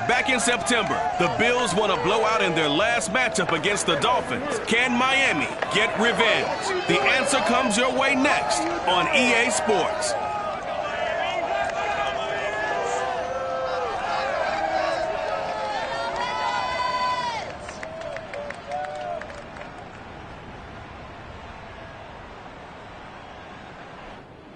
Back in September, the Bills won a blowout in their last matchup against the Dolphins. Can Miami get revenge? The answer comes your way next on EA Sports.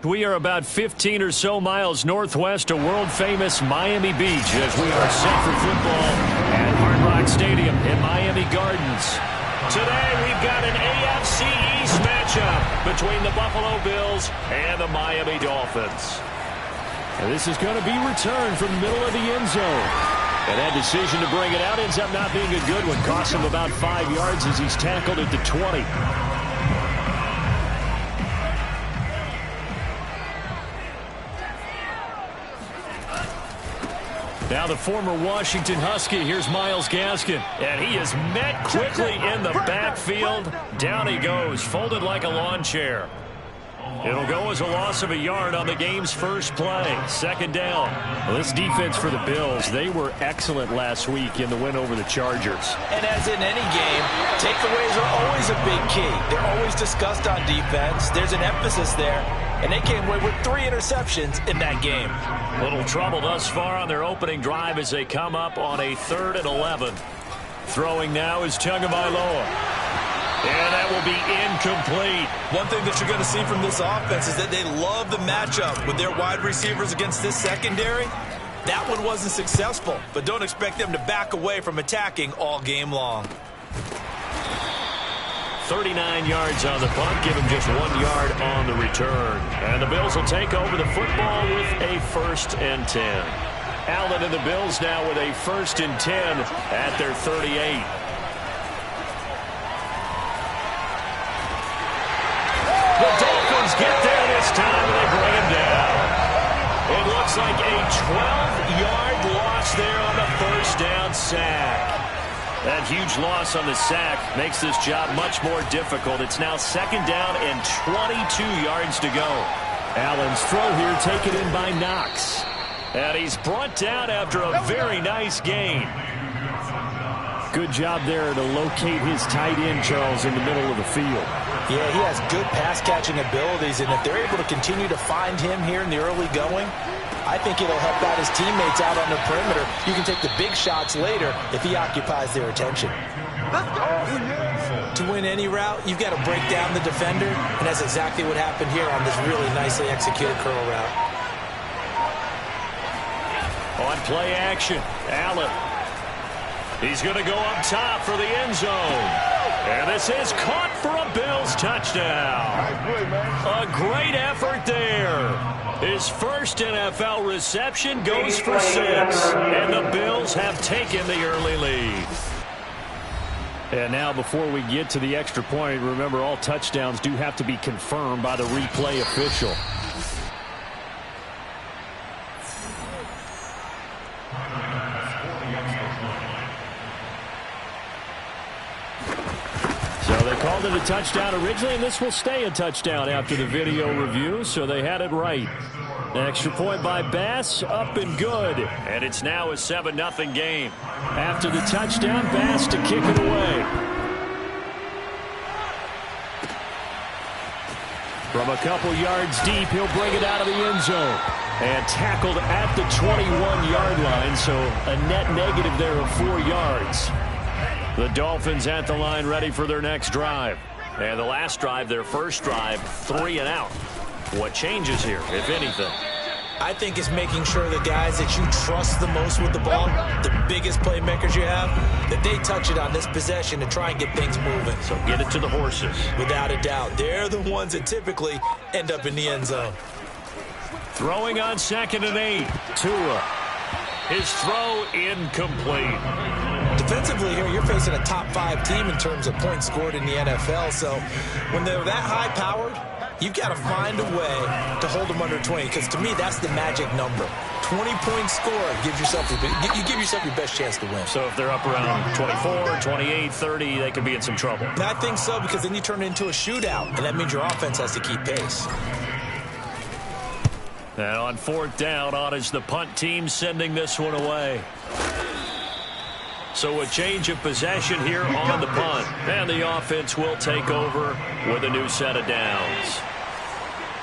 We are about 15 or so miles northwest of world-famous Miami Beach as we are set for football at Hard Rock Stadium in Miami Gardens. Today we've got an AFC East matchup between the Buffalo Bills and the Miami Dolphins. And this is going to be returned from the middle of the end zone. And that decision to bring it out ends up not being a good one. Costs him about 5 yards as he's tackled at the 20. Now the former Washington Husky, here's Myles Gaskin. And he is met quickly in the backfield. Down he goes, folded like a lawn chair. It'll go as a loss of a yard on the game's first play. Second down. Well, this defense for the Bills, they were excellent last week in the win over the Chargers. And as in any game, takeaways are always a big key. They're always discussed on defense. There's an emphasis there. And they came away with 3 interceptions in that game. Little trouble thus far on their opening drive as they come up on a 3rd and 11. Throwing now is Tagovailoa. And that will be incomplete. One thing that you're going to see from this offense is that they love the matchup with their wide receivers against this secondary. That one wasn't successful, but don't expect them to back away from attacking all game long. 39 yards on the punt, give him just 1 yard on the return. And the Bills will take over the football with a 1st and 10. Allen and the Bills now with a 1st and 10 at their 38. The Dolphins get there this time, and they bring him down. It looks like a 12-yard loss there on the 1st down sack. That huge loss on the sack makes this job much more difficult. It's now 2nd down and 22 yards to go. Allen's throw here taken in by Knox. And he's brought down after a very nice gain. Good job there to locate his tight end, Charles, in the middle of the field. Yeah, he has good pass-catching abilities, and if they're able to continue to find him here in the early going, I think it'll help out his teammates out on the perimeter. You can take the big shots later if he occupies their attention. To win any route, you've got to break down the defender, and that's exactly what happened here on this really nicely executed curl route. On play action, Allen. He's going to go up top for the end zone. And this is caught for a Bills touchdown. A great effort there. His first NFL reception goes for 6. And the Bills have taken the early lead. And now before we get to the extra point, remember all touchdowns do have to be confirmed by the replay official. Called it a touchdown originally, and this will stay a touchdown after the video review, so they had it right. Extra point by Bass, up and good. And it's now a 7-0 game. After the touchdown, Bass to kick it away. From a couple yards deep, he'll bring it out of the end zone. And tackled at the 21-yard line, so a net negative there of 4 yards. The Dolphins at the line ready for their next drive. And the last drive, their first drive, 3 and out. What changes here, if anything? I think it's making sure the guys that you trust the most with the ball, the biggest playmakers you have, that they touch it on this possession to try and get things moving. So get it to the horses. Without a doubt. They're the ones that typically end up in the end zone. Throwing on 2nd and 8. Tua. His throw incomplete. Defensively here, you're facing a top 5 team in terms of points scored in the NFL. So when they're that high-powered, you've got to find a way to hold them under 20. Because to me, that's the magic number. 20 points scored gives yourself you give yourself your best chance to win. So if they're up around 24, 28, 30, they could be in some trouble. And I think so, because then you turn it into a shootout, and that means your offense has to keep pace. And on 4th down, on is the punt team sending this one away. So a change of possession here on the punt. And the offense will take over with a new set of downs.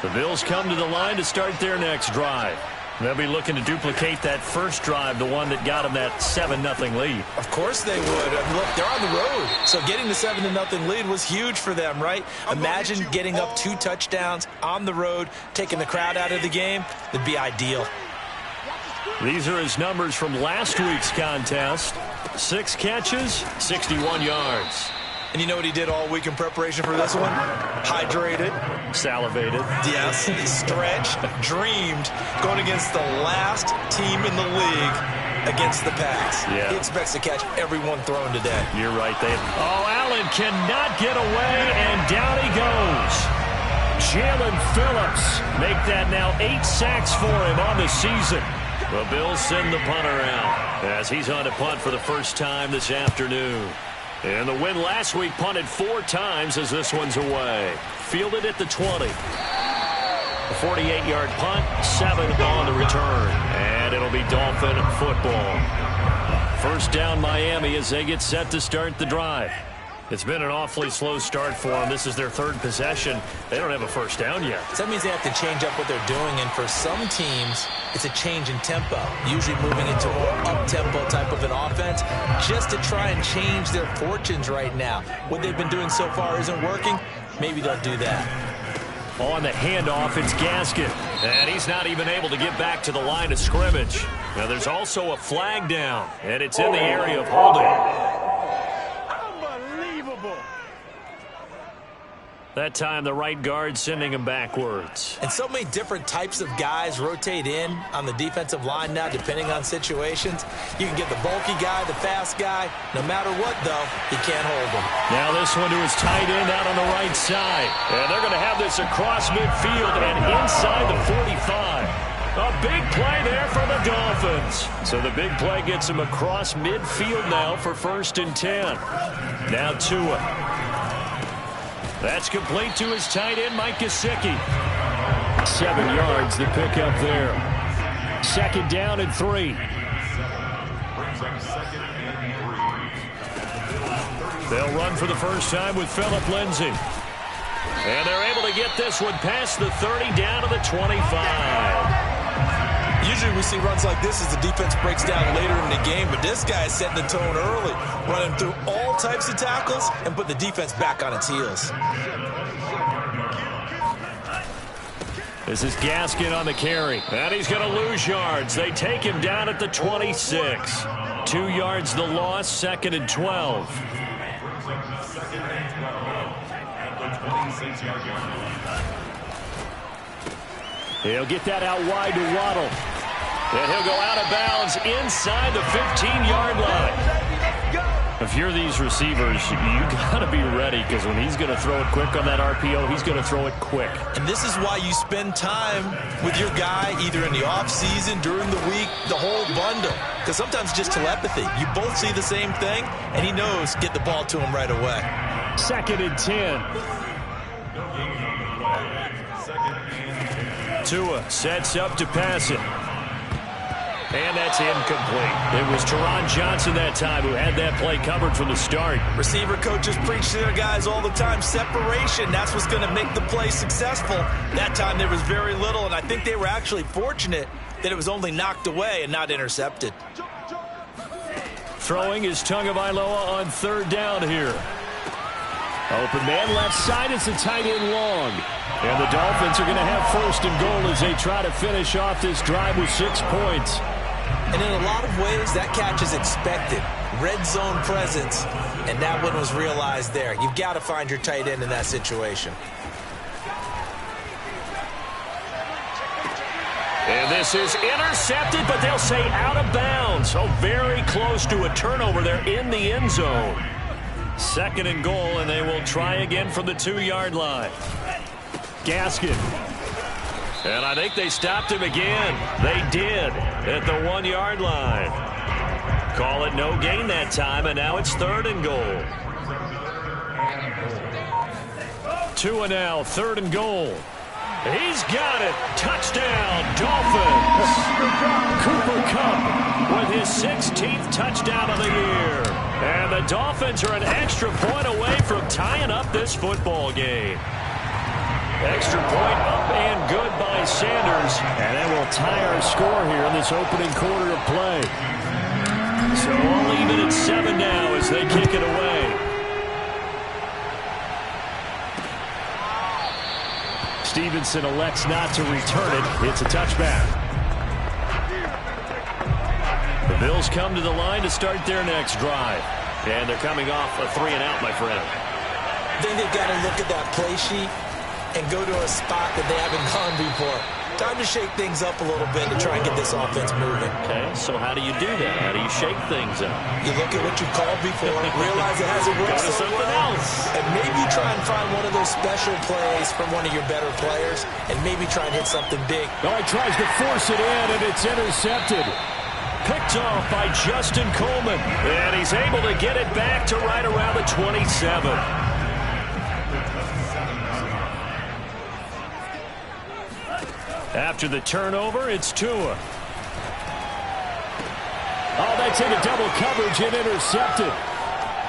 The Bills come to the line to start their next drive. They'll be looking to duplicate that first drive, the one that got them that 7-0 lead. Of course they would. Look, they're on the road. So getting the 7-0 lead was huge for them, right? Imagine getting up 2 touchdowns on the road, taking the crowd out of the game. That'd be ideal. These are his numbers from last week's contest. 6 catches, 61 yards. And you know what he did all week in preparation for this one? Hydrated. Salivated. Yes, he stretched, dreamed, going against the last team in the league against the pass. Yeah. He expects to catch every one thrown today. You're right, Dave. Oh, Allen cannot get away, and down he goes. Jalen Phillips make that now 8 sacks for him on the season. The Bills send the punter out as he's on to punt for the first time this afternoon. And the win last week, punted 4 times as this one's away. Fielded at the 20. A 48-yard punt, 7 on the return. And it'll be Dolphin football. First down Miami as they get set to start the drive. It's been an awfully slow start for them. This is their 3rd possession. They don't have a first down yet. So that means they have to change up what they're doing, and for some teams, it's a change in tempo, usually moving into a more up-tempo type of an offense, just to try and change their fortunes right now. What they've been doing so far isn't working. Maybe they'll do that. On the handoff, it's Gaskin. And he's not even able to get back to the line of scrimmage. Now, there's also a flag down, and it's in the area of holding. That time, the right guard sending him backwards. And so many different types of guys rotate in on the defensive line now, depending on situations. You can get the bulky guy, the fast guy. No matter what, though, he can't hold him. Now this one to his tight end out on the right side. And they're going to have this across midfield and inside the 45. A big play there for the Dolphins. So the big play gets him across midfield now for 1st and 10. Now Tua. That's complete to his tight end, Mike Gesicki. 7 yards, the pickup there. 2nd down and 3. They'll run for the first time with Phillip Lindsay. And they're able to get this one past the 30 down to the 25. Usually we see runs like this as the defense breaks down later in the game, but this guy is setting the tone early, running through all types of tackles and put the defense back on its heels. This is Gaskin on the carry. And he's going to lose yards. They take him down at the 26. 2 yards the loss, 2nd and 12. He'll get that out wide to Waddle. And he'll go out of bounds inside the 15-yard line. If you're these receivers, you got to be ready, because when he's going to throw it quick on that RPO, he's going to throw it quick. And this is why you spend time with your guy either in the offseason, during the week, the whole bundle. Because sometimes just telepathy. You both see the same thing, and he knows get the ball to him right away. 2nd and 10. Tua sets up to pass it. And that's incomplete. It was Teron Johnson that time who had that play covered from the start. Receiver coaches preach to their guys all the time. Separation, that's what's going to make the play successful. That time there was very little, and I think they were actually fortunate that it was only knocked away and not intercepted. Throwing is Tagovailoa on 3rd down here. Open man left side. It's a tight end long. And the Dolphins are going to have 1st and goal as they try to finish off this drive with 6 points. And in a lot of ways, that catch is expected. Red zone presence, and that one was realized there. You've got to find your tight end in that situation. And this is intercepted, but they'll say out of bounds. So very close to a turnover there in the end zone. 2nd and goal, and they will try again from the 2-yard line. Gaskin. And I think they stopped him again. They did at the 1-yard line. Call it no gain that time, and now it's 3rd and goal. Tua now, 3rd and goal. He's got it. Touchdown, Dolphins. Cooper Kupp with his 16th touchdown of the year. And the Dolphins are an extra point away from tying up this football game. Extra point up and good by Sanders. And that will tie our score here in this opening quarter of play. So all even at 7 now as they kick it away. Stevenson elects not to return it. It's a touchback. The Bills come to the line to start their next drive. And they're coming off a 3-and-out, my friend. I think they've got to look at that play sheet and go to a spot that they haven't gone before. Time to shake things up a little bit to try and get this offense moving. Okay, so how do you do that? How do you shake things up? You look at what you called before, realize it hasn't worked so well, and maybe try and find one of those special plays from one of your better players, and maybe try and hit something big. Oh, he tries to force it in, and it's intercepted. Picked off by Justin Coleman, and he's able to get it back to right around the 27. After the turnover, it's Tua. Oh, that's into double coverage and intercepted.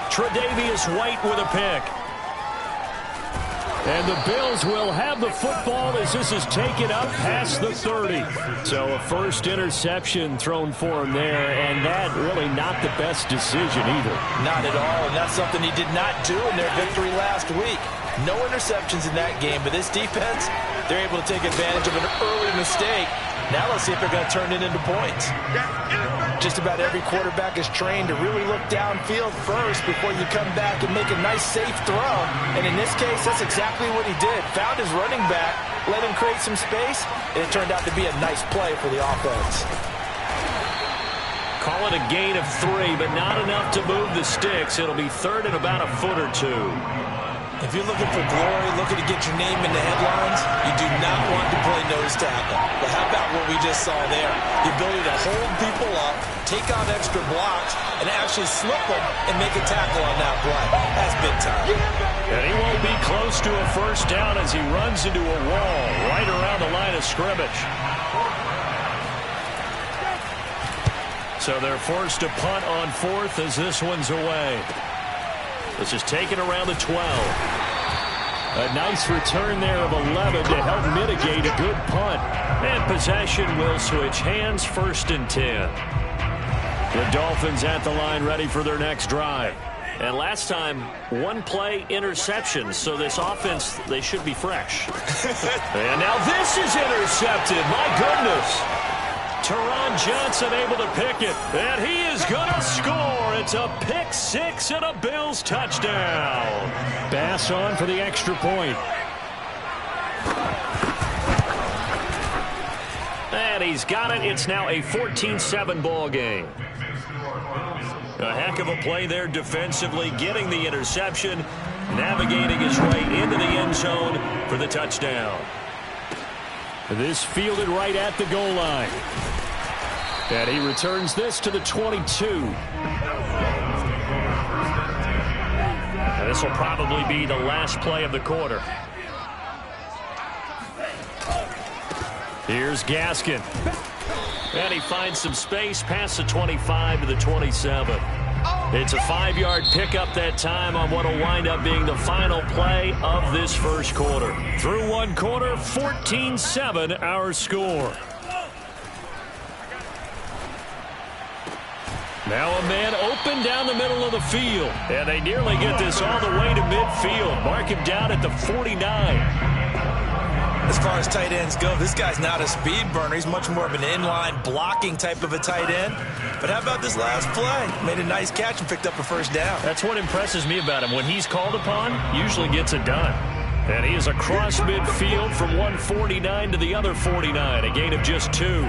Tre'Davious White with a pick. And the Bills will have the football as this is taken up past the 30. So a first interception thrown for him there, and that really not the best decision either. Not at all, and that's something he did not do in their victory last week. No interceptions in that game, but this defense, they're able to take advantage of an early mistake. Now let's see if they're going to turn it into points. Just about every quarterback is trained to really look downfield first before you come back and make a nice, safe throw. And in this case, that's exactly what he did. Found his running back, let him create some space, and it turned out to be a nice play for the offense. Call it a gain of 3, but not enough to move the sticks. It'll be third and about a foot or two. If you're looking for glory, looking to get your name in the headlines, you do not want to play nose tackle. But how about what we just saw there? The ability to hold people up, take on extra blocks, and actually slip them and make a tackle on that play. That's big time. And he won't be close to a first down as he runs into a wall right around the line of scrimmage. So they're forced to punt on 4th as this one's away. This is taken around the 12. A nice return there of 11 to help mitigate a good punt. And possession will switch hands, 1st and 10. The Dolphins at the line ready for their next drive. And last time, 1 play interception. So this offense, they should be fresh. And now this is intercepted. My goodness. Teron Johnson able to pick it, and he is going to score. It's a pick 6 and a Bills touchdown. Bass on for the extra point. And he's got it. It's now a 14-7 ball game. A heck of a play there defensively, getting the interception, navigating his way into the end zone for the touchdown. This fielded right at the goal line. And he returns this to the 22. And this will probably be the last play of the quarter. Here's Gaskin. And he finds some space past the 25 to the 27. It's a 5-yard pickup that time on what will wind up being the final play of this first quarter. Through 1 quarter, 14-7 our score. Now a man open down the middle of the field. And they nearly get this all the way to midfield. Mark him down at the 49. As far as tight ends go, this guy's not a speed burner. He's much more of an inline blocking type of a tight end. But how about this last play? Made a nice catch and picked up a first down. That's what impresses me about him. When he's called upon, usually gets it done. And he is across midfield from one 49 to the other 49. A gain of just 2.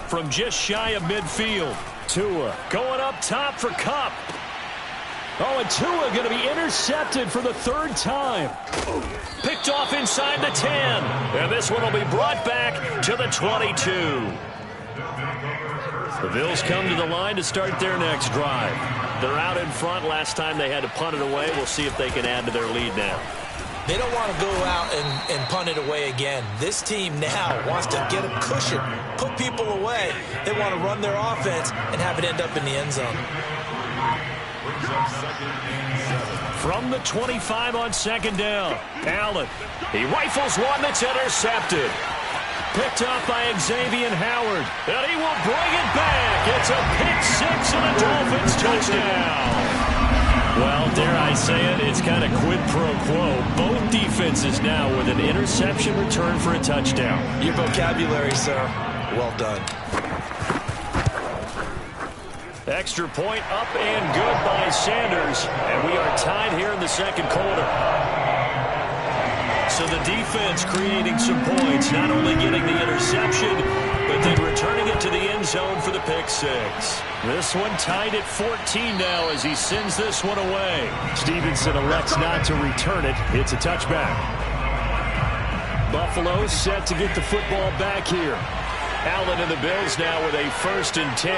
From just shy of midfield. Tua going up top for Kupp. Oh, and Tua going to be intercepted for the 3rd time. Picked off inside the 10. And this one will be brought back to the 22. The Bills come to the line to start their next drive. They're out in front. Last time they had to punt it away. We'll see if they can add to their lead now. They don't want to go out and punt it away again. This team now wants to get a cushion, put people away. They want to run their offense and have it end up in the end zone. From the 25 on second down, Allen. He rifles one that's intercepted. Picked up by Xavier Howard. And he will bring it back. It's a pick six and a Dolphins touchdown. Well, dare I say it, it's kind of quid pro quo. Both defenses now with an interception return for a touchdown. Your vocabulary, sir. Well done. Extra point up and good by Sanders. And we are tied here in the second quarter. So the defense creating some points, not only getting the interception, but then returning it to the end zone for the pick six. This one tied at 14 now as he sends this one away. Stevenson elects not to return it. It's a touchback. Buffalo set to get the football back here. Allen and the Bills now with a 1st and 10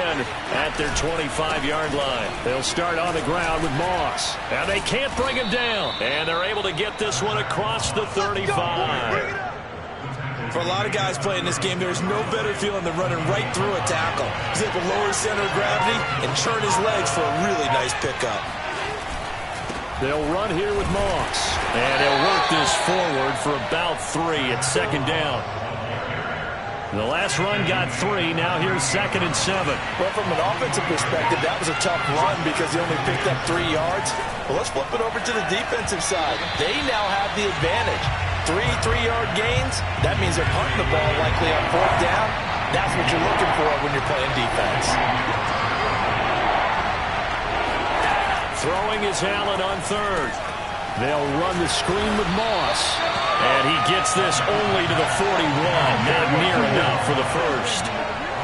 at their 25-yard line. They'll start on the ground with Moss. And they can't bring him down. And they're able to get this one across the 35. For a lot of guys playing this game, there's no better feeling than running right through a tackle. He's able to lower his center of gravity and churn his legs for a really nice pickup. They'll run here with Moss. And they'll work this forward for about 3 at second down. The last run got 3. Now here's 2nd and 7. Well, from an offensive perspective, that was a tough run because he only picked up 3 yards. Well, let's flip it over to the defensive side. They now have the advantage. 3 3-yard gains. That means they're punting the ball likely on 4th down. That's what you're looking for when you're playing defense. Throwing is Allen on 3rd. They'll run the screen with Moss. And he gets this only to the 41. Not near enough for the first.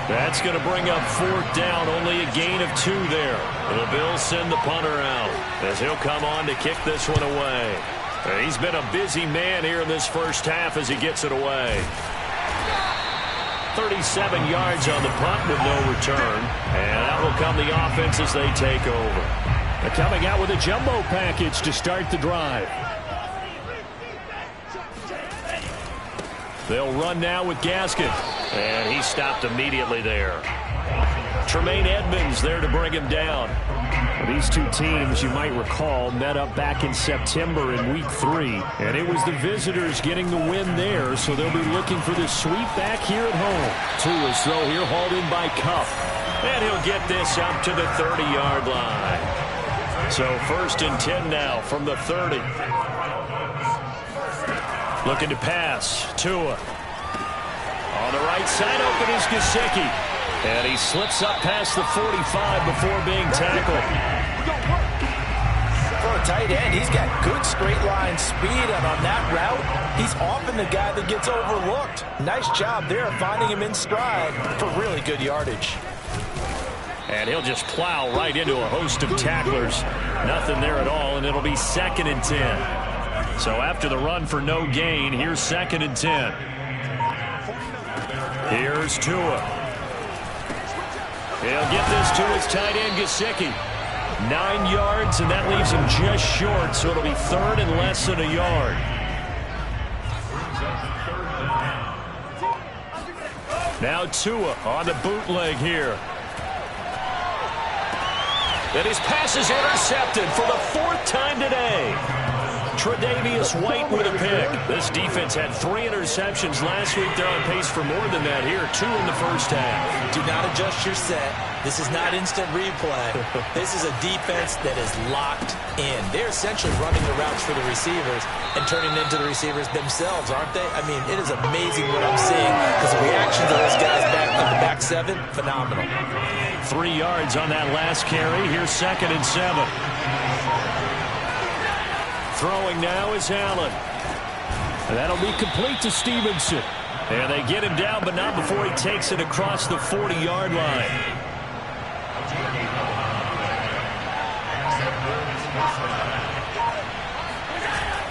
That's going to bring up 4th down. Only a gain of 2 there. The Bills send the punter out as he'll come on to kick this one away. And he's been a busy man here in this first half as he gets it away. 37 yards on the punt with no return. And out will come the offense as they take over. They're coming out with a jumbo package to start the drive. They'll run now with Gaskin. And he stopped immediately there. Tremaine Edmonds there to bring him down. These two teams, you might recall, met up back in September in Week 3. And it was the visitors getting the win there, so they'll be looking for this sweep back here at home. Tua's throw here hauled in by Cup. And he'll get this up to the 30-yard line. So 1st and 10 now from the 30. Looking to pass. Tua. On the right side, open is Gesicki. And he slips up past the 45 before being tackled. For a tight end, he's got good straight line speed, and on that route, he's often the guy that gets overlooked. Nice job there finding him in stride for really good yardage. And he'll just plow right into a host of tacklers. Nothing there at all, and it'll be 2nd and 10. So after the run for no gain, here's 2nd and 10. Here's Tua. He'll get this to his tight end, Gesicki. 9 yards, and that leaves him just short, so it'll be 3rd and less than a yard. Now Tua on the bootleg here. And his pass is intercepted for the 4th time today. Tre'Davious White with a pick. This defense had 3 interceptions last week. They're on pace for more than that here. 2 in the first half. Do not adjust your set. This is not instant replay. This is a defense that is locked in. They're essentially running the routes for the receivers and turning it into the receivers themselves, aren't they? I mean, it is amazing what I'm seeing because the reactions of those guys back in the back 7, phenomenal. 3 yards on that last carry. Here's 2nd and 7. Throwing now is Allen. And that'll be complete to Stevenson. And they get him down, but not before he takes it across the 40-yard line.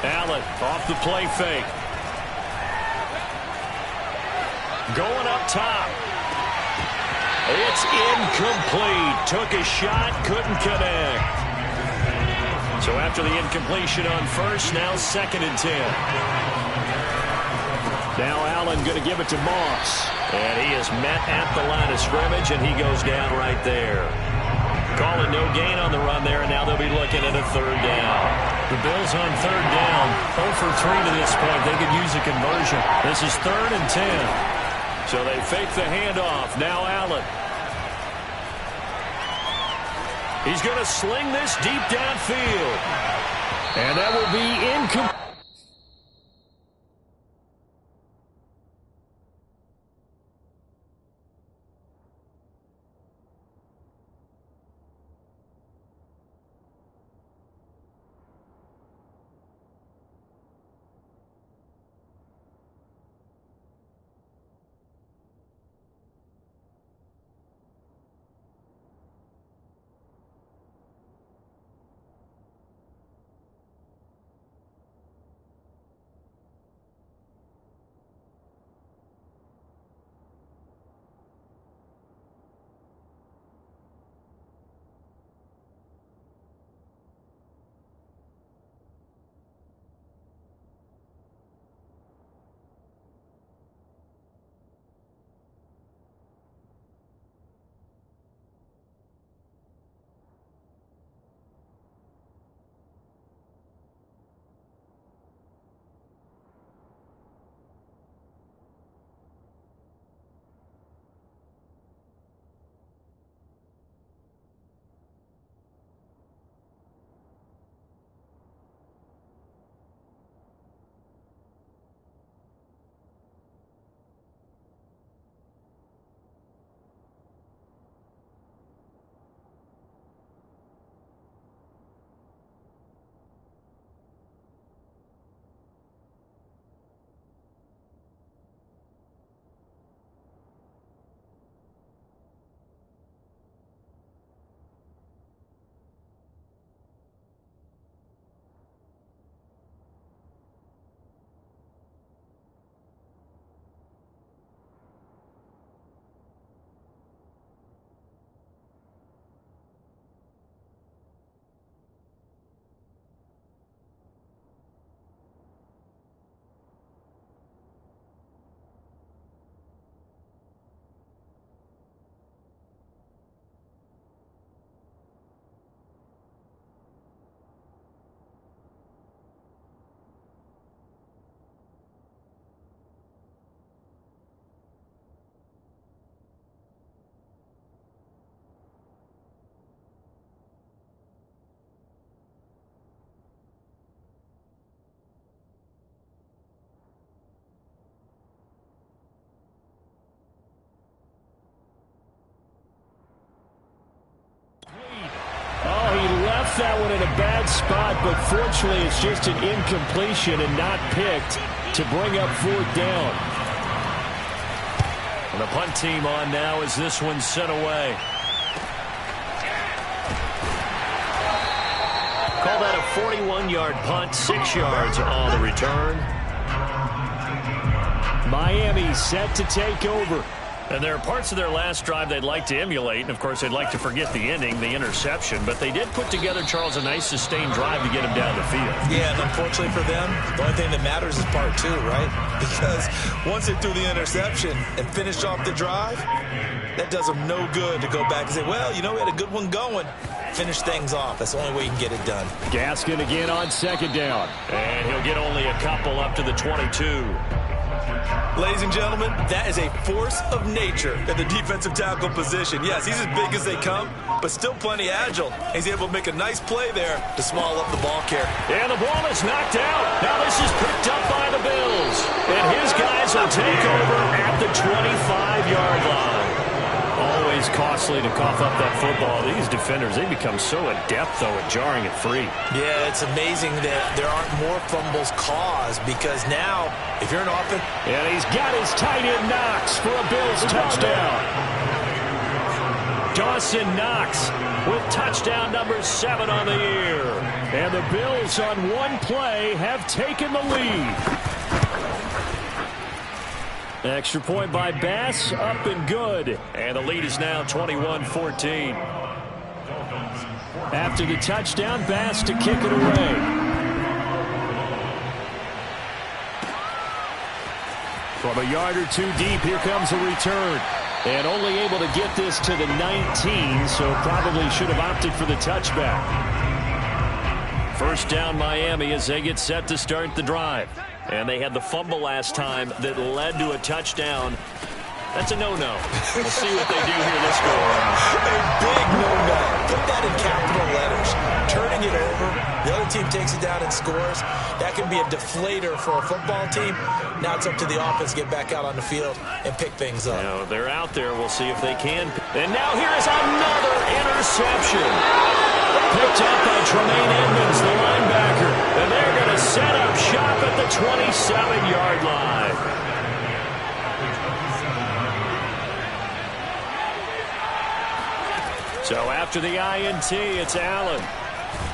Allen off the play fake. Going up top. It's incomplete. Took a shot, couldn't connect. So after the incompletion on first, now 2nd and 10. Now Allen going to give it to Moss. And he is met at the line of scrimmage, and he goes down right there. Calling no gain on the run there, and now they'll be looking at a 3rd down. The Bills on 3rd down, 0 for 3 to this point. They could use a conversion. This is 3rd and 10. So they fake the handoff. Now Allen. He's going to sling this deep downfield. And that will be incomplete. That one in a bad spot, but fortunately it's just an incompletion and not picked to bring up 4th down. And the punt team on now as this one's sent away. Call that a 41-yard punt, 6 yards on the return. Miami set to take over. And there are parts of their last drive they'd like to emulate, and of course they'd like to forget the ending, the interception, but they did put together, Charles, a nice sustained drive to get them down the field. Yeah, and unfortunately for them, the only thing that matters is part 2, right? Because once they threw the interception and finished off the drive, that does them no good to go back and say, well, you know, we had a good one going. Finish things off. That's the only way you can get it done. Gaskin again on 2nd down. And he'll get only a couple up to the 22. Ladies and gentlemen, that is a force of nature at the defensive tackle position. Yes, he's as big as they come, but still plenty agile. He's able to make a nice play there to small up the ball carrier. And the ball is knocked out. Now this is picked up by the Bills. And his guys will take over at the 25-yard line. Always costly to cough up that football. These defenders, they become so adept, though, at jarring it free. Yeah, it's amazing that there aren't more fumbles caused because now, if you're an offense... And he's got his tight end Knox for a Bills touchdown. Dawson Knox with touchdown number 7 on the year. And the Bills on one play have taken the lead. Extra point by Bass, up and good. And the lead is now 21-14. After the touchdown, Bass to kick it away. From a yard or two deep, here comes a return. And only able to get this to the 19, so probably should have opted for the touchback. First down Miami as they get set to start the drive. And they had the fumble last time that led to a touchdown. That's a no-no. We'll see what they do here this go around. A big no-no. Put that in capital letters. Turning it over. The other team takes it down and scores. That can be a deflator for a football team. Now it's up to the offense to get back out on the field and pick things up. Now, they're out there. We'll see if they can. And now here is another interception. Picked up by Tremaine Edmonds, the linebacker. And they're going to set up shop at the 27-yard line. So after the INT, it's Allen.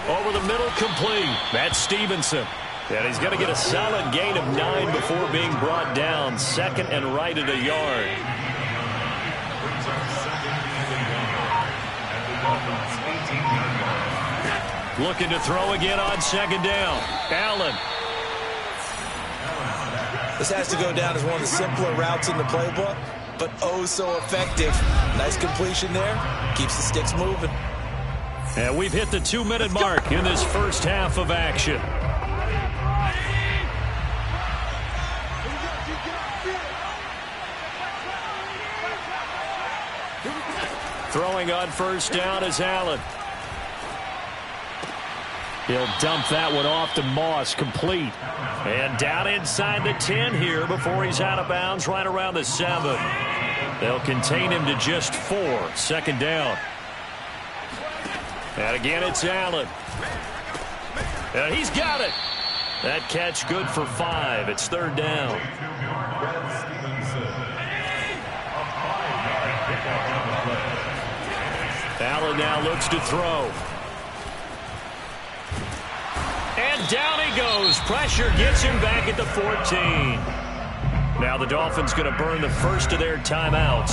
Over the middle, complete. That's Stevenson. And he's going to get a solid gain of 9 before being brought down. Second and right at a yard. Looking to throw again on second down. Allen. This has to go down as one of the simpler routes in the playbook, but oh so effective. Nice completion there. Keeps the sticks moving. And we've hit the 2-minute mark in this first half of action. Throwing on first down is Allen. He'll dump that one off to Moss, complete. And down inside the 10 here before he's out of bounds right around the 7. They'll contain him to just 4. Second down. And again, it's Allen. And he's got it. That catch good for 5. It's third down. Allen now looks to throw. And down he goes. Pressure gets him back at the 14. Now the Dolphins going to burn the first of their timeouts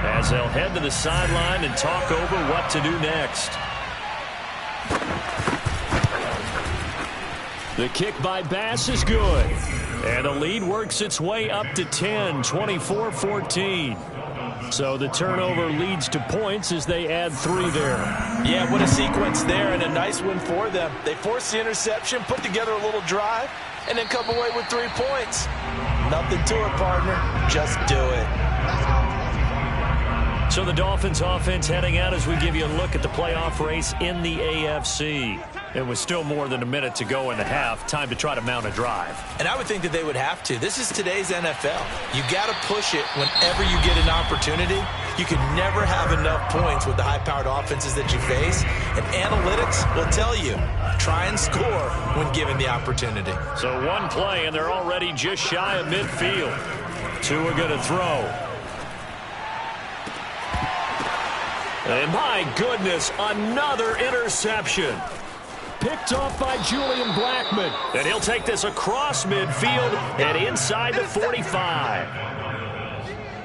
as they'll head to the sideline and talk over what to do next. The kick by Bass is good. And the lead works its way up to 10, 24-14. So the turnover leads to points as they add 3 there. Yeah, what a sequence there, and a nice win for them. They forced the interception, put together a little drive, and then come away with 3 points. Nothing to it, partner. Just do it. So the Dolphins offense heading out as we give you a look at the playoff race in the AFC. It was still more than a minute to go in the half. Time to try to mount a drive. And I would think that they would have to. This is today's NFL. You got to push it whenever you get an opportunity. You can never have enough points with the high-powered offenses that you face. And analytics will tell you, try and score when given the opportunity. So one play, and they're already just shy of midfield. 2 are going to throw. And my goodness, another interception. Picked off by Julian Blackmon. And he'll take this across midfield and inside the 45.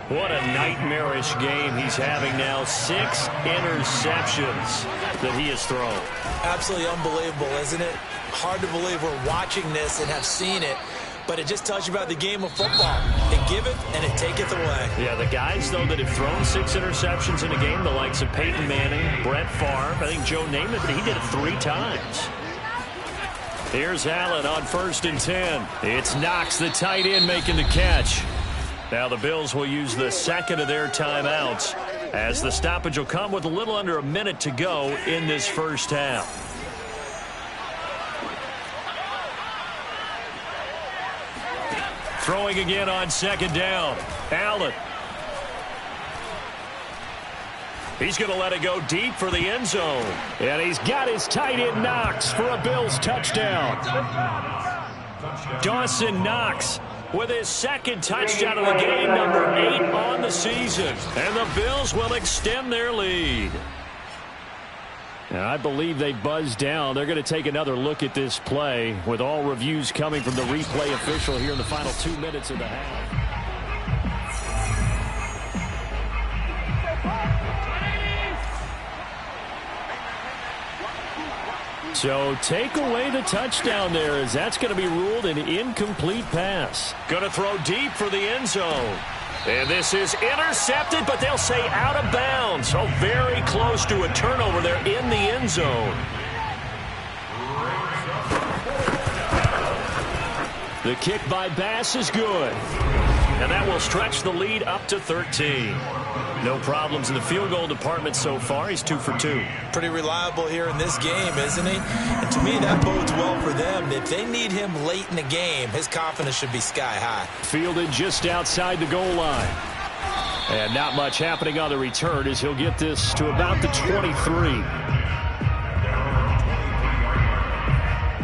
What a nightmarish game he's having now. 6 interceptions that he has thrown. Absolutely unbelievable, isn't it? Hard to believe we're watching this and have seen it. But it just tells you about the game of football. It giveth and it taketh away. Yeah, the guys, though, that have thrown 6 interceptions in a game, the likes of Peyton Manning, Brett Favre, I think Joe Namath, he did it 3 times. Here's Allen on first and 10. It's Knox, the tight end, making the catch. Now the Bills will use the second of their timeouts as the stoppage will come with a little under a minute to go in this first half. Throwing again on second down. Allen. He's going to let it go deep for the end zone. And he's got his tight end Knox for a Bills touchdown. Dawson Knox with his second touchdown of the game, number 8 on the season. And the Bills will extend their lead. And I believe they buzzed down. They're going to take another look at this play with all reviews coming from the replay official here in the final 2 minutes of the half. So take away the touchdown there, as that's going to be ruled an incomplete pass. Going to throw deep for the end zone. And this is intercepted, but they'll say out of bounds. So very close to a turnover there in the end zone. The kick by Bass is good. And that will stretch the lead up to 13. No problems in the field goal department so far. He's 2 for 2. Pretty reliable here in this game, isn't he? And to me, that bodes well for them. If they need him late in the game, his confidence should be sky high. Fielded just outside the goal line. And not much happening on the return as he'll get this to about the 23.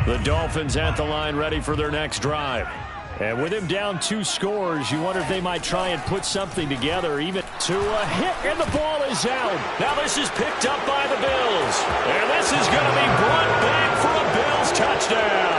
The Dolphins at the line ready for their next drive. And with him down 2 scores, you wonder if they might try and put something together, even to a hit, and the ball is out. Now this is picked up by the Bills. And this is going to be brought back for a Bills touchdown.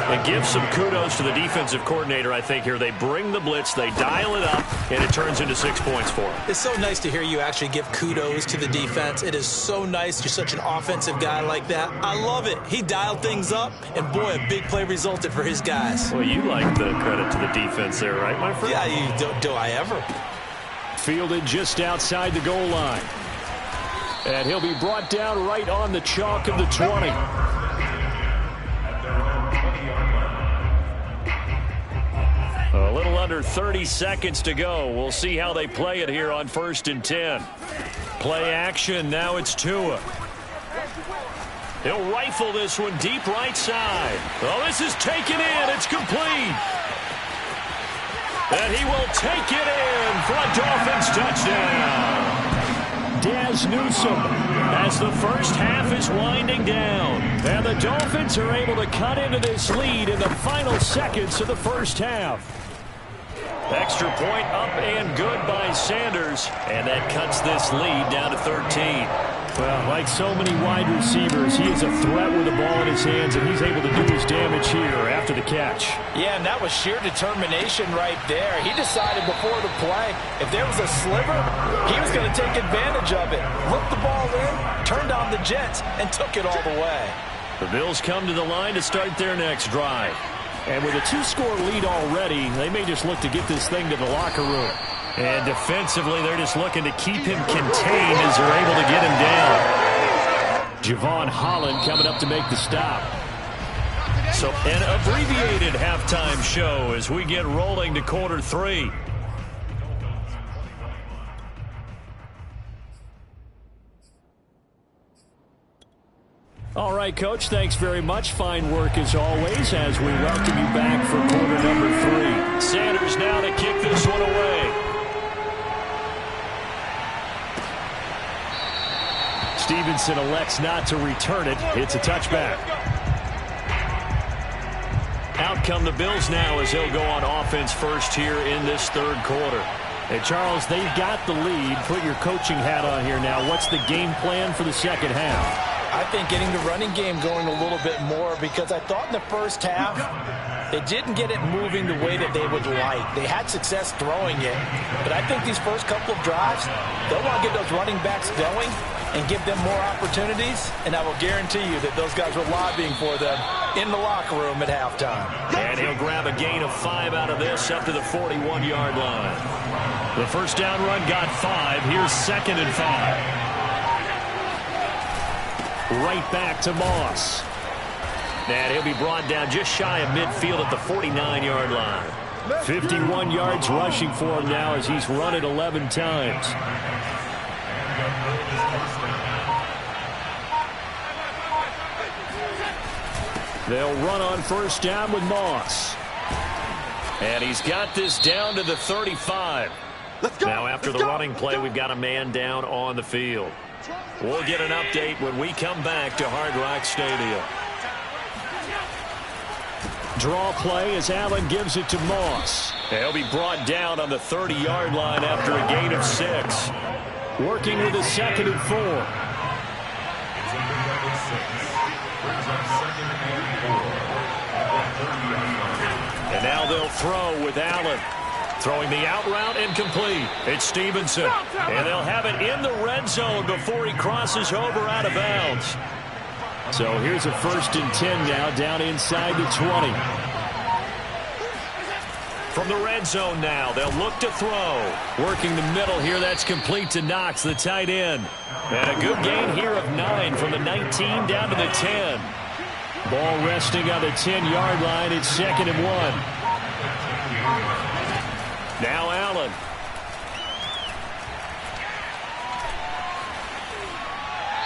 And give some kudos to the defensive coordinator, I think, here. They bring the blitz, they dial it up, and it turns into 6 points for them. It's so nice to hear you actually give kudos to the defense. It is so nice. You're such an offensive guy like that. I love it. He dialed things up, and boy, a big play resulted for his guys. Well, you like the credit to the defense there, right, my friend? Yeah, do I ever? Fielded just outside the goal line. And he'll be brought down right on the chalk of the 20. A little under 30 seconds to go. We'll see how they play it here on 1st and 10. Play action. Now it's Tua. He'll rifle this one deep right side. Oh, this is taken in. It's complete. And he will take it in for a Dolphins touchdown. Daz Newsome as the first half is winding down. And the Dolphins are able to cut into this lead in the final seconds of the first half. Extra point up and good by Sanders. And that cuts this lead down to 13. Well, like so many wide receivers, he is a threat with the ball in his hands, and he's able to do his damage here after the catch. Yeah, and that was sheer determination right there. He decided before the play, if there was a sliver, he was going to take advantage of it. Looked the ball in, turned on the Jets, and took it all the way. The Bills come to the line to start their next drive. And with a 2-score lead already, they may just look to get this thing to the locker room. And defensively, they're just looking to keep him contained as they're able to get him down. Javon Holland coming up to make the stop. So an abbreviated halftime show as we get rolling to quarter 3. All right, Coach, thanks very much. Fine work as always as we welcome you back for quarter number 3. Sanders now to kick this one away. Stevenson elects not to return it. It's a touchback. Out come the Bills now as they'll go on offense first here in this third quarter. And Charles, they've got the lead. Put your coaching hat on here now. What's the game plan for the second half? I think getting the running game going a little bit more, because I thought in the first half they didn't get it moving the way that they would like. They had success throwing it, but I think these first couple of drives, they'll want to get those running backs going and give them more opportunities, and I will guarantee you that those guys were lobbying for them in the locker room at halftime. And he'll grab a gain of 5 out of this up to the 41-yard line. The first down run got 5. Here's 2nd and 5. Right back to Moss. And he'll be brought down just shy of midfield at the 49-yard line. 51 yards rushing for him now as he's run it 11 times. They'll run on first down with Moss. And he's got this down to the 35. Now after the running play, we've got a man down on the field. We'll get an update when we come back to Hard Rock Stadium. Draw play as Allen gives it to Moss. He'll be brought down on the 30-yard line after a gain of 6. Working with a 2nd and 4. And now they'll throw with Allen. Throwing the out route incomplete. It's Stevenson. And they'll have it in the red zone before he crosses over out of bounds. So here's a 1st and 10 now, down inside the 20. From the red zone now, they'll look to throw. Working the middle here, that's complete to Knox, the tight end. And a good gain here of 9 from the 19 down to the 10. Ball resting on the 10-yard line. It's 2nd and 1. Now Allen.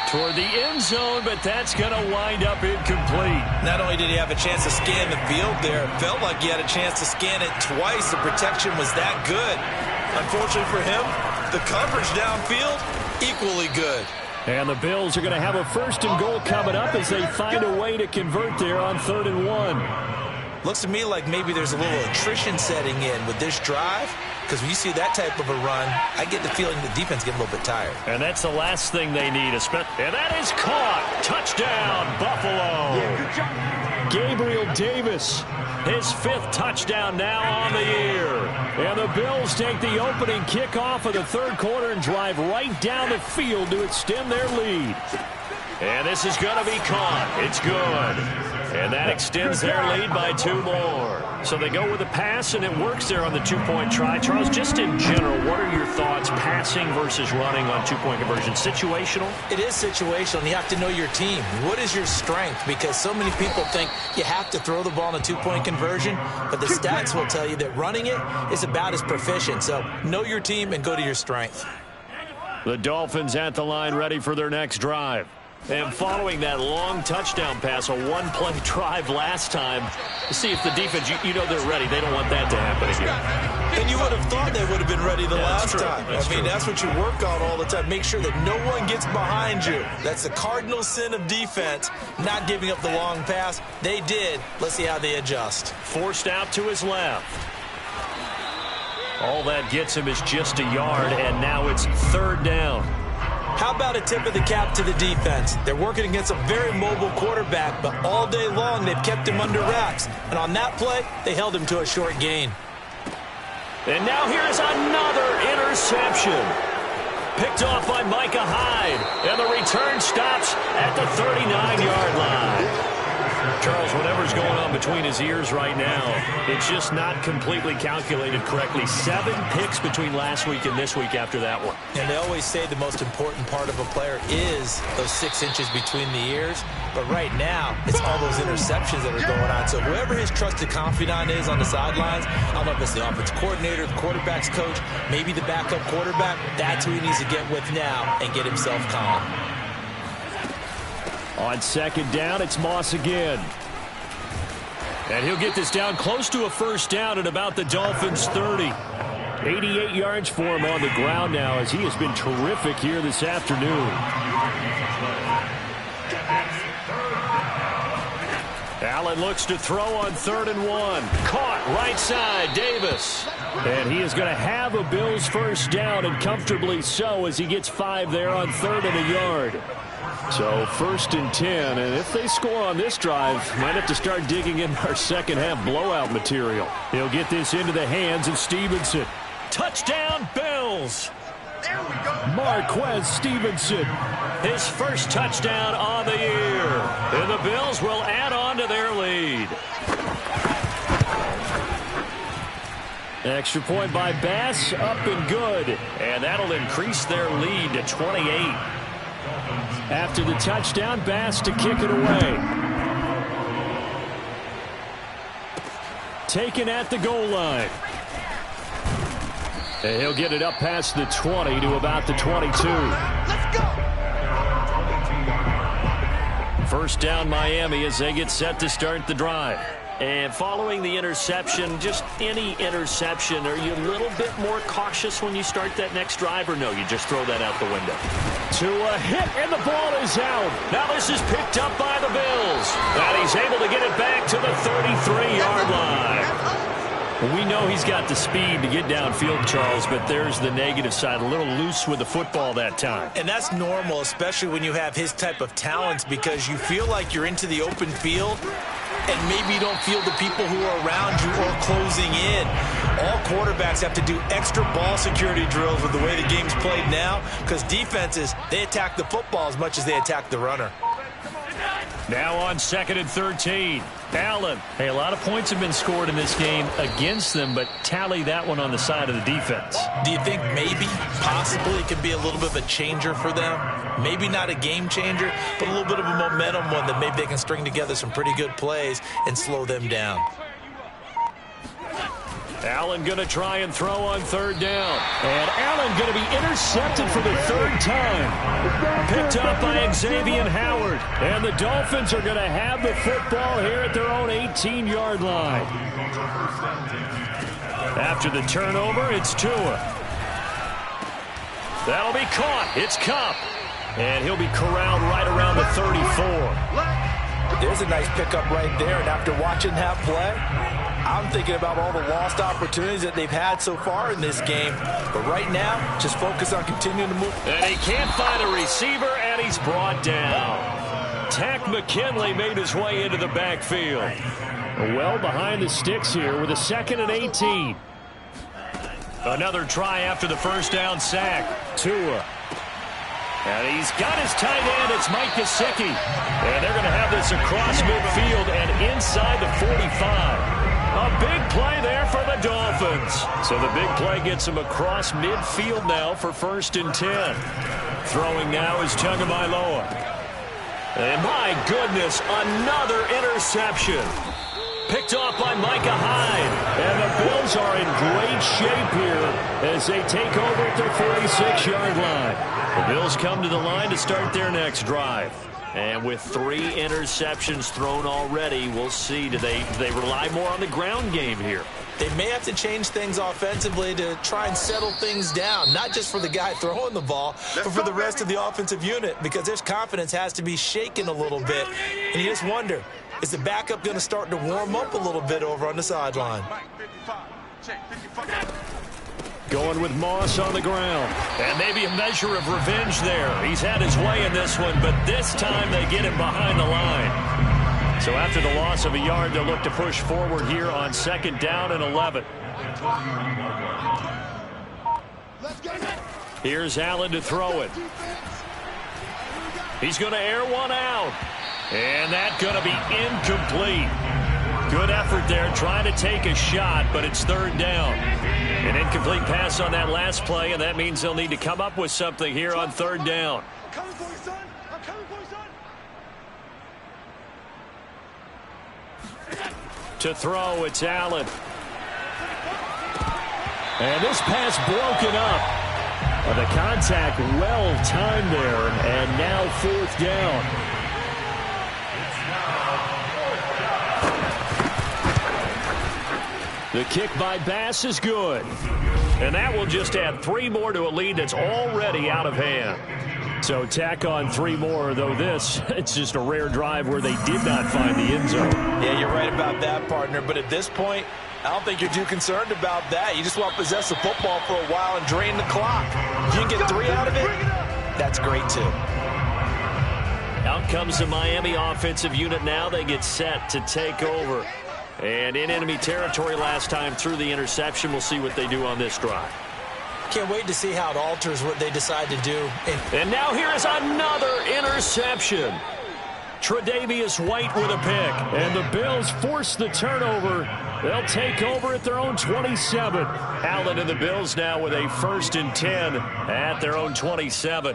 Toward the end zone, but that's going to wind up incomplete. Not only did he have a chance to scan the field there, it felt like he had a chance to scan it twice. The protection was that good. Unfortunately for him, the coverage downfield, equally good. And the Bills are going to have a 1st and goal coming up as they find a way to convert there on 3rd and 1. Looks to me like maybe there's a little attrition setting in with this drive. Because when you see that type of a run, I get the feeling the defense getting a little bit tired. And that's the last thing they need. And that is caught. Touchdown, Buffalo. Gabriel Davis, his 5th touchdown now on the year. And the Bills take the opening kickoff of the 3rd quarter and drive right down the field to extend their lead. And this is going to be caught. It's good. And that extends their lead by 2 more. So they go with a pass, and it works there on the 2-point try. Charles, just in general, what are your thoughts passing versus running on 2-point conversion? Situational? It is situational, and you have to know your team. What is your strength? Because so many people think you have to throw the ball in a 2-point conversion, but the stats will tell you that running it is about as proficient. So know your team and go to your strength. The Dolphins at the line ready for their next drive. And following that long touchdown pass, a 1-play drive last time, to see if the defense, you know they're ready. They don't want that to happen again. And you would have thought they would have been ready the last time. That's what you work on all the time. Make sure that no one gets behind you. That's the cardinal sin of defense, not giving up the long pass. They did. Let's see how they adjust. Forced out to his left. All that gets him is just a yard, and now it's 3rd down. How about a tip of the cap to the defense? They're working against a very mobile quarterback, but all day long they've kept him under wraps. And on that play, they held him to a short gain. And now here's another interception. Picked off by Micah Hyde. And the return stops at the 39-yard line. Charles, whatever's going on between his ears right now, it's just not completely calculated correctly. 7 picks between last week and this week after that one. And they always say the most important part of a player is those 6 inches between the ears. But right now, it's all those interceptions that are going on. So whoever his trusted confidant is on the sidelines, I don't know if it's the offensive coordinator, the quarterback's coach, maybe the backup quarterback, that's who he needs to get with now and get himself calm. On 2nd down, it's Moss again. And he'll get this down close to a 1st down at about the Dolphins' 30. 88 yards for him on the ground now as he has been terrific here this afternoon. Allen looks to throw on 3rd and 1. Caught right side, Davis. And he is going to have a Bills 1st down, and comfortably so, as he gets 5 there on 3rd and a yard. So 1st and 10, and if they score on this drive, might have to start digging in our second half blowout material. He'll get this into the hands of Stevenson. Touchdown, Bills! There we go. Marquez Stevenson, his 1st touchdown on the year. And the Bills will add on to their lead. Extra point by Bass, up and good. And that'll increase their lead to 28. After the touchdown, Bass to kick it away. Taken at the goal line. And he'll get it up past the 20 to about the 22. Let's go. 1st down Miami as they get set to start the drive. And following the interception, just any interception, are you a little bit more cautious when you start that next drive, or no, you just throw that out the window? To a hit, and the ball is out. Now this is picked up by the Bills. And he's able to get it back to the 33-yard line. Well, we know he's got the speed to get downfield, Charles, but there's the negative side. A little loose with the football that time. And that's normal, especially when you have his type of talents, because you feel like you're into the open field, and maybe you don't feel the people who are around you or closing in. All quarterbacks have to do extra ball security drills with the way the game's played now, because defenses, they attack the football as much as they attack the runner. Now on 2nd and 13. Allen. Hey, a lot of points have been scored in this game against them, but tally that one on the side of the defense. Do you think maybe, possibly, it could be a little bit of a changer for them? Maybe not a game changer, but a little bit of a momentum one that maybe they can string together some pretty good plays and slow them down. Allen going to try and throw on 3rd down. And Allen going to be intercepted for the 3rd time. Picked up by Xavier Howard. And the Dolphins are going to have the football here at their own 18-yard line. After the turnover, it's Tua. That'll be caught. It's Kupp. And he'll be corralled right around the 34. There's a nice pickup right there. And after watching that play, I'm thinking about all the lost opportunities that they've had so far in this game. But right now, just focus on continuing to move. And he can't find a receiver, and he's brought down. Tack McKinley made his way into the backfield. Well behind the sticks here with a 2nd and 18. Another try after the 1st down sack. Tua. And he's got his tight end. It's Mike Gesicki. And they're going to have this across midfield and inside the 45. A big play there for the Dolphins. So the big play gets him across midfield now for 1st and 10. Throwing now is Tagovailoa. And my goodness, another interception. Picked off by Micah Hyde. And the Bills are in great shape here as they take over at their 46-yard line. The Bills come to the line to start their next drive. And with 3 interceptions thrown already, we'll see. Do they rely more on the ground game here? They may have to change things offensively to try and settle things down, not just for the guy throwing the ball, but for the rest of the offensive unit, because their confidence has to be shaken a little bit. And you just wonder, is the backup going to start to warm up a little bit over on the sideline? Going with Moss on the ground. And maybe a measure of revenge there. He's had his way in this one, but this time they get him behind the line. So after the loss of a yard, they'll look to push forward here on 2nd down and 11. Here's Allen to throw it. He's going to air one out. And that's going to be incomplete. Good effort there trying to take a shot, but it's 3rd down. An incomplete pass on that last play, and that means they'll need to come up with something here on 3rd down. I'm coming for you, son. I'm coming for you, son. To throw, it's Allen. And this pass broken up. The contact well timed there, and now 4th down. The kick by Bass is good. And that will just add 3 more to a lead that's already out of hand. So tack on 3 more, though it's just a rare drive where they did not find the end zone. Yeah, you're right about that, partner. But at this point, I don't think you're too concerned about that. You just want to possess the football for a while and drain the clock. If you can get 3 out of it, that's great, too. Out comes the Miami offensive unit now. They get set to take over. And in enemy territory last time through the interception. We'll see what they do on this drive. Can't wait to see how it alters what they decide to do. And now here is another interception. Tre'Davious White with a pick. And the Bills force the turnover. They'll take over at their own 27. Allen and the Bills now with a 1st and 10 at their own 27.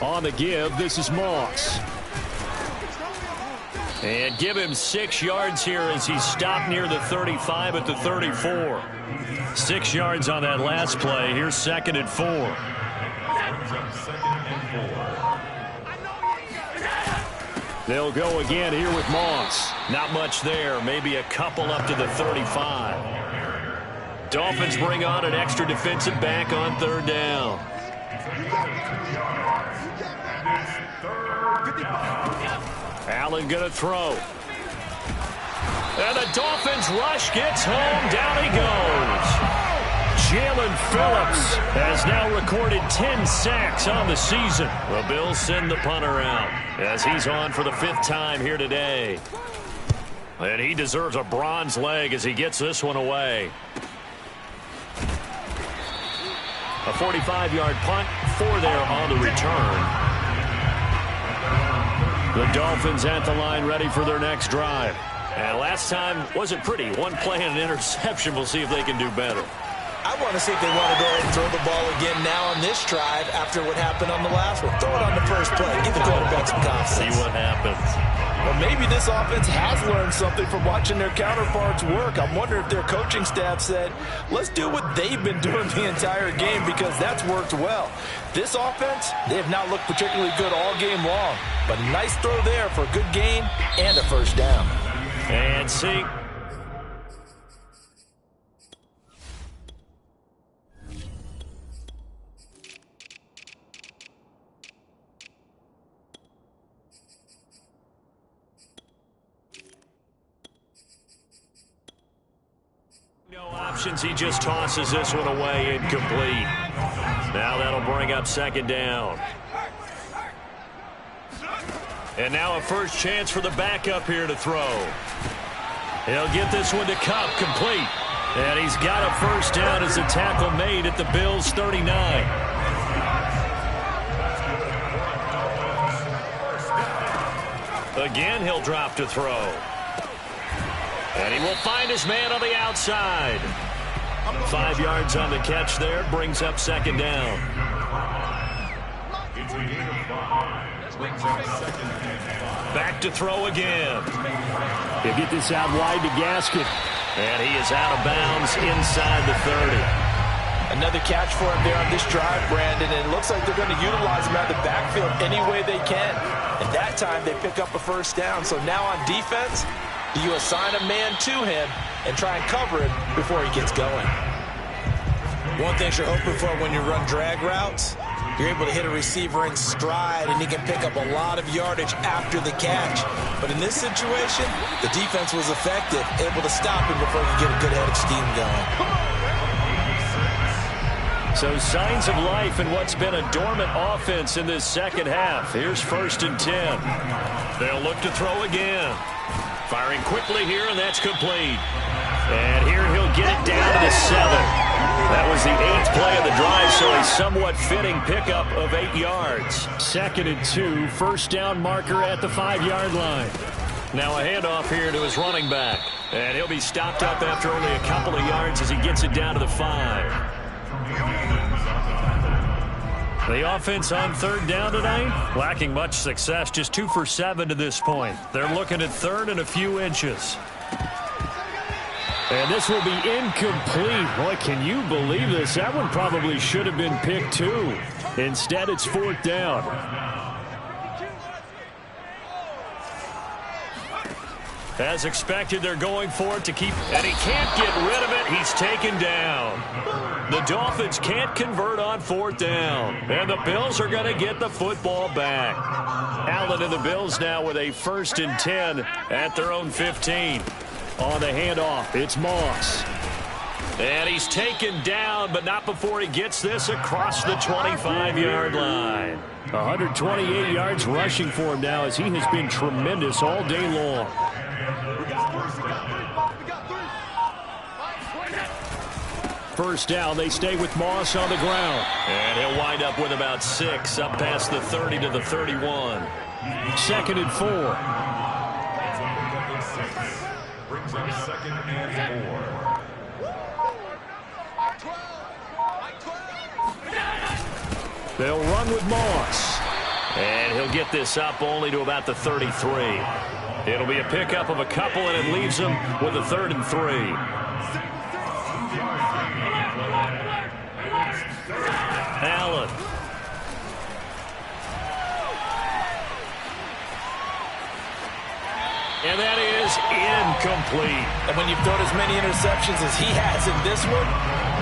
On the give, this is Moss. And give him 6 yards here as he stopped near the 35 at the 34. 6 yards on that last play. Here's 2nd and 4. They'll go again here with Moss. Not much there. Maybe a couple up to the 35. Dolphins bring on an extra defensive back on 3rd down. Allen going to throw. And the Dolphins rush gets home. Down he goes. Jalen Phillips has now recorded 10 sacks on the season. The Bills send the punter out as he's on for the 5th time here today. And he deserves a bronze leg as he gets this one away. A 45-yard punt, 4 there on the return. The Dolphins at the line ready for their next drive. And last time wasn't pretty. One play and an interception. We'll see if they can do better. I want to see if they want to go ahead and throw the ball again now on this drive after what happened on the last one. Throw it on the first play. Give the quarterback some confidence. See what happens. Well, maybe this offense has learned something from watching their counterparts work. I'm wondering if their coaching staff said, let's do what they've been doing the entire game because that's worked well. This offense, they have not looked particularly good all game long. But nice throw there for a good gain and a first down. And see. No options. He just tosses this one away, incomplete. Now that'll bring up 2nd down. And now a first chance for the backup here to throw. He'll get this one to Cup, complete. And he's got a first down as a tackle made at the Bills' 39. Again, he'll drop to throw. And he will find his man on the outside. 5 yards on the catch there, brings up 2nd down. Back to throw again. He'll get this out wide to Gaskin. And he is out of bounds inside the 30. Another catch for him there on this drive, Brandon, and it looks like they're going to utilize him out of the backfield any way they can. And that time they pick up a first down. So now on defense, do you assign a man to him and try and cover him before he gets going? One thing you're hoping for when you run drag routes, you're able to hit a receiver in stride, and he can pick up a lot of yardage after the catch. But in this situation, the defense was effective, able to stop him before he could get a good head of steam going. So signs of life in what's been a dormant offense in this second half. Here's 1st and 10. They'll look to throw again. Firing quickly here, and that's complete. And here he'll get it down to the 7. That was the 8th play of the drive, so a somewhat fitting pickup of 8 yards. 2nd and 2, first down marker at the 5-yard line. Now a handoff here to his running back. And he'll be stopped up after only a couple of yards as he gets it down to the 5. The offense on 3rd down tonight, lacking much success, just 2 for 7 to this point. They're looking at 3rd and a few inches. And this will be incomplete. Boy, can you believe this? That one probably should have been picked too. Instead, it's 4th down. As expected, they're going for it to keep, and he can't get rid of it. He's taken down. The Dolphins can't convert on 4th down, and the Bills are going to get the football back. Allen and the Bills now with a 1st and 10 at their own 15. On the handoff, it's Moss. And he's taken down, but not before he gets this across the 25-yard line. 128 yards rushing for him now as he has been tremendous all day long. First down, they stay with Moss on the ground. And he'll wind up with about 6 up past the 30 to the 31. 2nd and 4. Brings up 2nd and 4. They'll run with Moss. And he'll get this up only to about the 33. It'll be a pickup of a couple, and it leaves him with a 3rd and 3. Allen. And that is incomplete. And when you've thrown as many interceptions as he has in this one,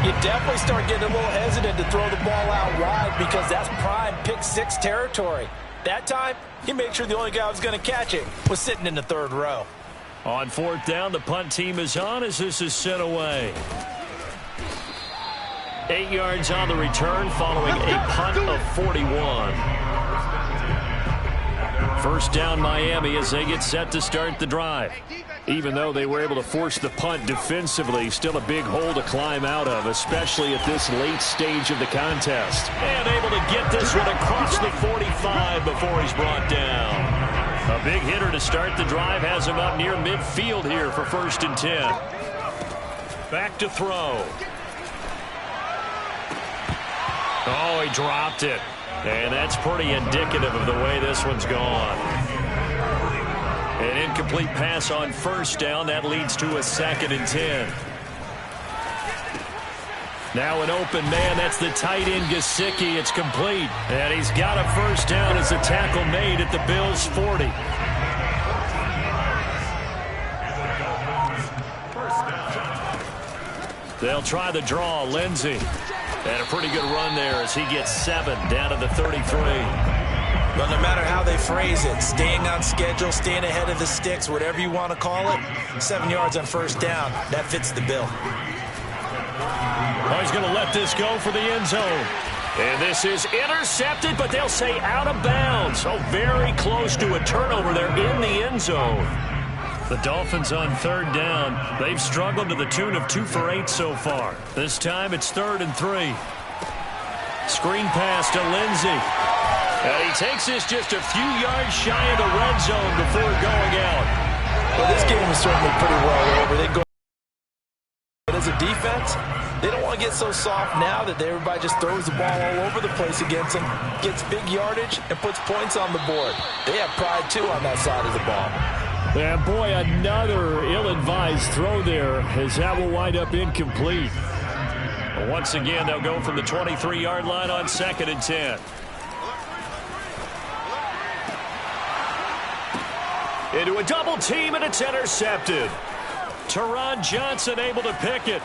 you definitely start getting a little hesitant to throw the ball out wide because that's prime pick 6 territory. That time, he made sure the only guy who was going to catch it was sitting in the 3rd row. On 4th down, the punt team is on as this is sent away. 8 yards on the return following a punt of 41. First down Miami as they get set to start the drive. Even though they were able to force the punt defensively, still a big hole to climb out of, especially at this late stage of the contest. And able to get this one across the 45 before he's brought down. A big hitter to start the drive has him up near midfield here for 1st and 10. Back to throw. Oh, he dropped it. And that's pretty indicative of the way this one's gone. An incomplete pass on 1st down. That leads to a 2nd and 10. Now an open man. That's the tight end, Gesicki. It's complete. And he's got a 1st down as a tackle made at the Bills' 40. They'll try the draw. Lindsey. And a pretty good run there as he gets 7 down to the 33. But no matter how they phrase it, staying on schedule, staying ahead of the sticks, whatever you want to call it, 7 yards on 1st down, that fits the bill. Oh, he's going to let this go for the end zone. And this is intercepted, but they'll say out of bounds. Oh, very close to a turnover there in the end zone. The Dolphins on 3rd down. They've struggled to the tune of 2 for 8 so far. This time it's 3rd and 3. Screen pass to Lindsey. And he takes this just a few yards shy of the red zone before going out. Well, this game is certainly pretty well over. They go, but as a defense, they don't want to get so soft now that everybody just throws the ball all over the place against them, gets big yardage, and puts points on the board. They have pride, too, on that side of the ball. And boy, another ill-advised throw there as that will wind up incomplete. But once again, they'll go from the 23-yard line on 2nd and 10. Into a double team, and it's intercepted. Teron Johnson able to pick it.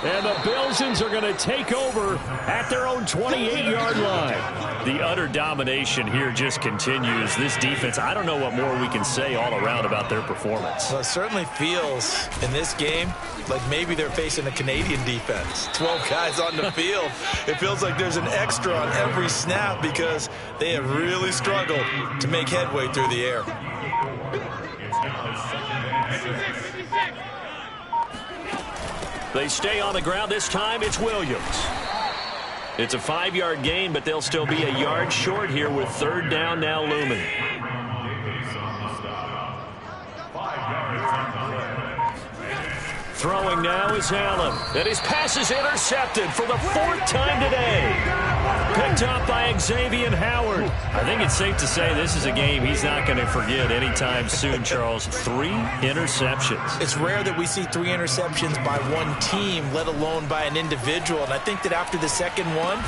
And the Bilsons are going to take over at their own 28-yard line. The utter domination here just continues. This defense, I don't know what more we can say all around about their performance. Well, it certainly feels in this game like maybe they're facing a Canadian defense. 12 guys on the field. It feels like there's an extra on every snap because they have really struggled to make headway through the air. They stay on the ground. This time it's Williams. It's a 5-yard gain, but they'll still be a yard short here with 3rd down now looming. Throwing now is Allen. And his pass is intercepted for the 4th time today. Picked up by Xavier Howard. I think it's safe to say this is a game he's not going to forget anytime soon, Charles. 3 interceptions. It's rare that we see 3 interceptions by one team, let alone by an individual. And I think that after the second one,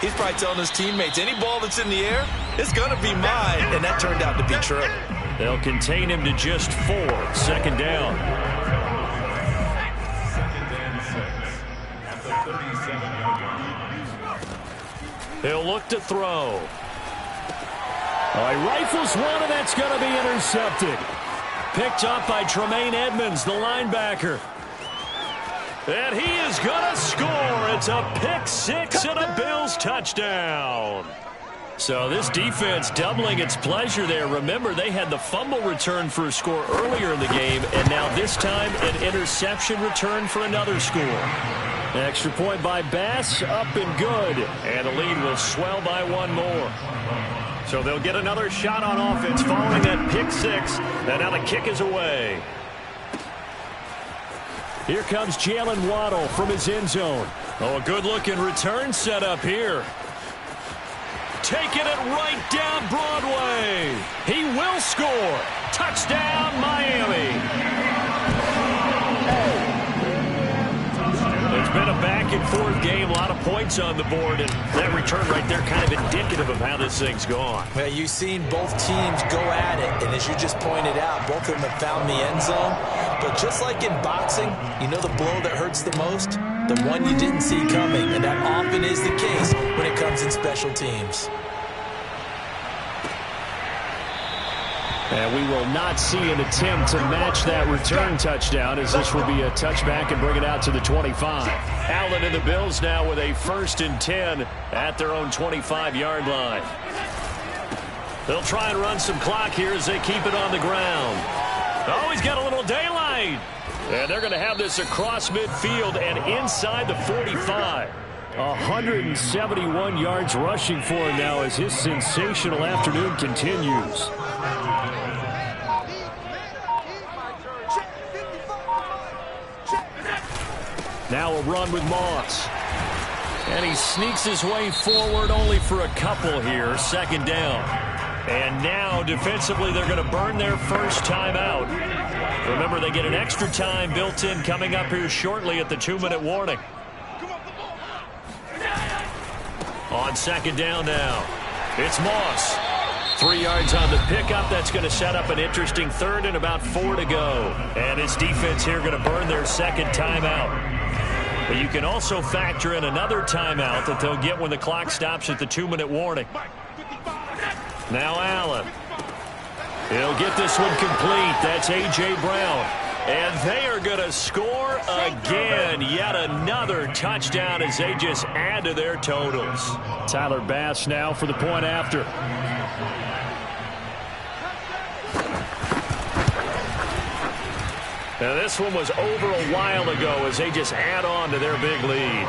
he's probably telling his teammates, any ball that's in the air, it's going to be mine. And that turned out to be true. They'll contain him to just 4. 2nd down. He'll look to throw. He rifles one, and that's going to be intercepted. Picked up by Tremaine Edmonds, the linebacker. And he is going to score. It's a pick 6 and a Bills touchdown. So this defense doubling its pleasure there. Remember, they had the fumble return for a score earlier in the game, and now this time an interception return for another score. Extra point by Bass, up and good. And the lead will swell by 1 more. So they'll get another shot on offense following that pick 6. And now the kick is away. Here comes Jalen Waddle from his end zone. Oh, a good-looking return set up here. Taking it right down Broadway. He will score. Touchdown, Miami. It's been a back-and-forth game, a lot of points on the board, and that return right there kind of indicative of how this thing's gone. Well, you've seen both teams go at it, and as you just pointed out, both of them have found the end zone. But just like in boxing, you know the blow that hurts the most? The one you didn't see coming, and that often is the case when it comes in special teams. And we will not see an attempt to match that return touchdown, as this will be a touchback and bring it out to the 25. Allen and the Bills now with a 1st and 10 at their own 25-yard line. They'll try and run some clock here as they keep it on the ground. Oh, he's got a little daylight. And they're going to have this across midfield and inside the 45. 171 yards rushing for him now as his sensational afternoon continues. Now a run with Moss. And he sneaks his way forward only for a couple here. 2nd down. And now defensively they're going to burn their first timeout. Remember, they get an extra time built in coming up here shortly at the 2-minute warning. On 2nd down now, it's Moss. 3 yards on the pickup. That's going to set up an interesting 3rd and about 4 to go. And his defense here going to burn their 2nd timeout. But you can also factor in another timeout that they'll get when the clock stops at the 2-minute warning. Now Allen. He'll get this one complete. That's A.J. Brown. And they are going to score again. Yet another touchdown as they just add to their totals. Tyler Bass now for the point after. Now this one was over a while ago as they just add on to their big lead.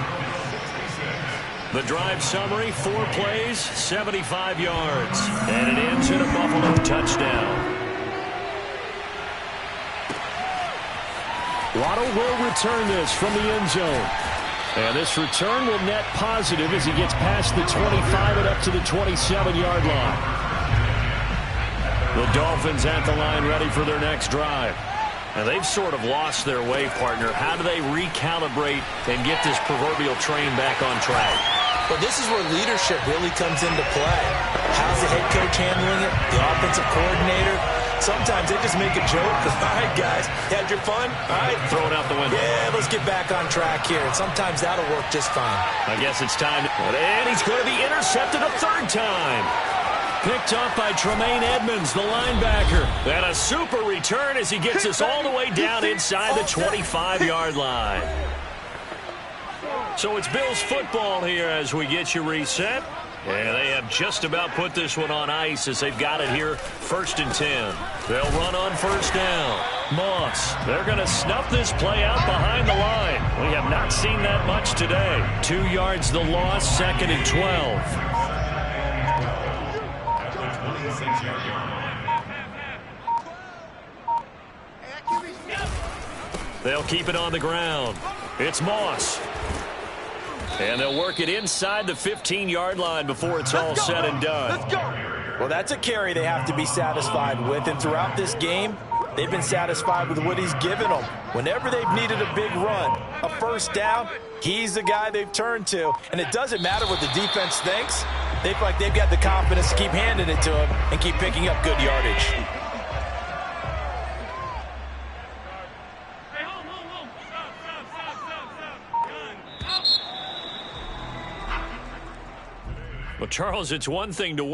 The drive summary, 4 plays, 75 yards. And it ends in a Buffalo touchdown. Waddle will return this from the end zone. And this return will net positive as he gets past the 25 and up to the 27-yard line. The Dolphins at the line ready for their next drive. And they've sort of lost their way, partner. How do they recalibrate and get this proverbial train back on track? Well, this is where leadership really comes into play. How's the head coach handling it? The offensive coordinator? Sometimes they just make a joke. All right, guys, you had your fun? All right. Throw it out the window. Yeah, let's get back on track here. And sometimes that'll work just fine. I guess it's time. And he's going to be intercepted a 3rd time. Picked up by Tremaine Edmonds, the linebacker. And a super return as he gets us all the way down inside the 25-yard line. So it's Bills football here as we get you reset. And they have just about put this one on ice as they've got it here, 1st and 10. They'll run on 1st down. Moss, they're going to snuff this play out behind the line. We have not seen that much today. 2 yards the loss, 2nd and 12. They'll keep it on the ground. It's Moss. And they'll work it inside the 15-yard line before it's all said and done. Let's go. Well, that's a carry they have to be satisfied with. And throughout this game, they've been satisfied with what he's given them. Whenever they've needed a big run, a 1st down, he's the guy they've turned to. And it doesn't matter what the defense thinks. They feel like they've got the confidence to keep handing it to him and keep picking up good yardage. Well, Charles, it's one thing to win.